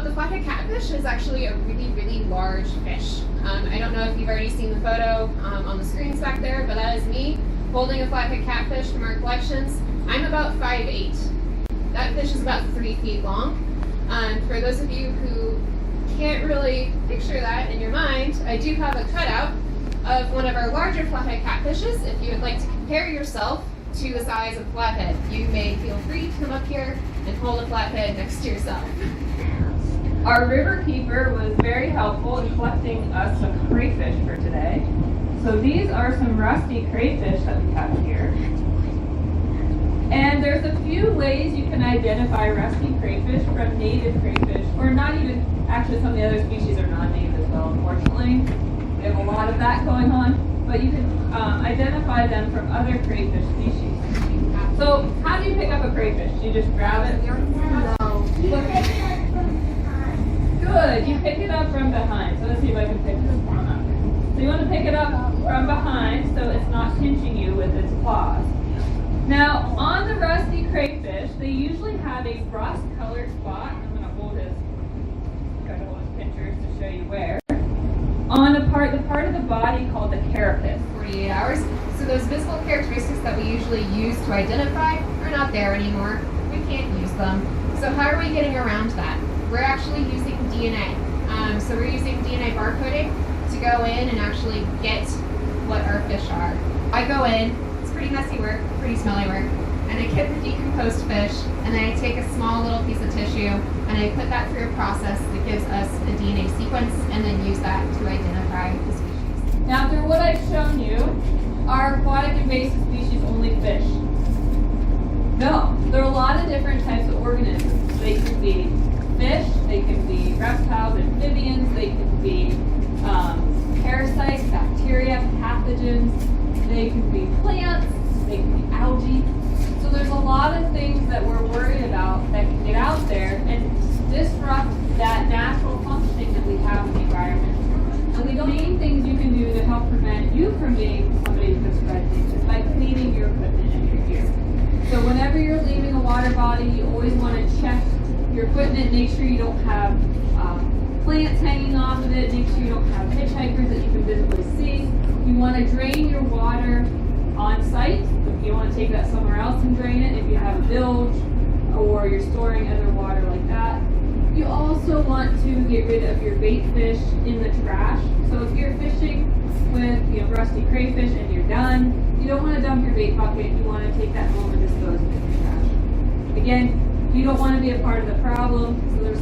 the flathead catfish is actually a really, really large fish. I don't know if you've already seen the photo on the screens back there, but that is me holding a flathead catfish from our collections. I'm about 5'8". That fish is about 3 feet long. For those of you who can't really picture that in your mind, I do have a cutout of one of our larger flathead catfishes. If you would like to compare yourself to the size of flathead, you may feel free to come up here and hold a flathead next to yourself. Our river keeper was very helpful in collecting us some crayfish for today. So these are some rusty crayfish that we have here. And there's a few ways you can identify rusty crayfish from native crayfish, or not even, actually some of the other species are non-native as well, unfortunately. We have a lot of that going on, but you can identify them from other crayfish species. So how do you pick up a crayfish? You just grab it? No. Good, you pick it up from behind. So let's see if I can pick this one up. So you want to pick it up from behind so it's not pinching you with its claws. Now, on the rusty crayfish, they usually have a rust-colored spot. I'm going to hold his pictures to show you where. On the part of the body called the carapace. 48 hours. So those visible characteristics that we usually use to identify are not there anymore. We can't use them. So how are we getting around that? We're actually using DNA. So we're using DNA barcoding to go in and actually get what our fish are. I go in, it's pretty messy work, pretty smelly work, and I get the decomposed fish, and then I take a small little piece of tissue, and I put that through a process that gives us a DNA sequence, and then use that to identify the species. Now, through what I've shown you, are aquatic invasive species only fish? No, there are a lot of different types of organisms. They can be fish, they can be reptiles, amphibians, they can be parasites, bacteria, pathogens, they can be plants, they can be algae. So there's a lot of things that we're worried about that can get out there and disrupt that natural functioning that we have in the environment. And the main things you can do to help prevent you from being somebody who could spread things is by cleaning your equipment and your gear. So whenever you're leaving a water body, you always want to check your equipment, make sure you don't have plants hanging off of it, make sure you don't have hitchhikers that you can visibly see. You want to drain your water on site. If you want to take that somewhere else and drain it, if you have a bilge or you're storing other water like that. You also want to get rid of your bait fish in the trash. So if you're fishing with rusty crayfish and you're done, you don't want to dump your bait bucket. You want to take that home and dispose of it in the trash. Again, you don't want to be a part of the problem. So there's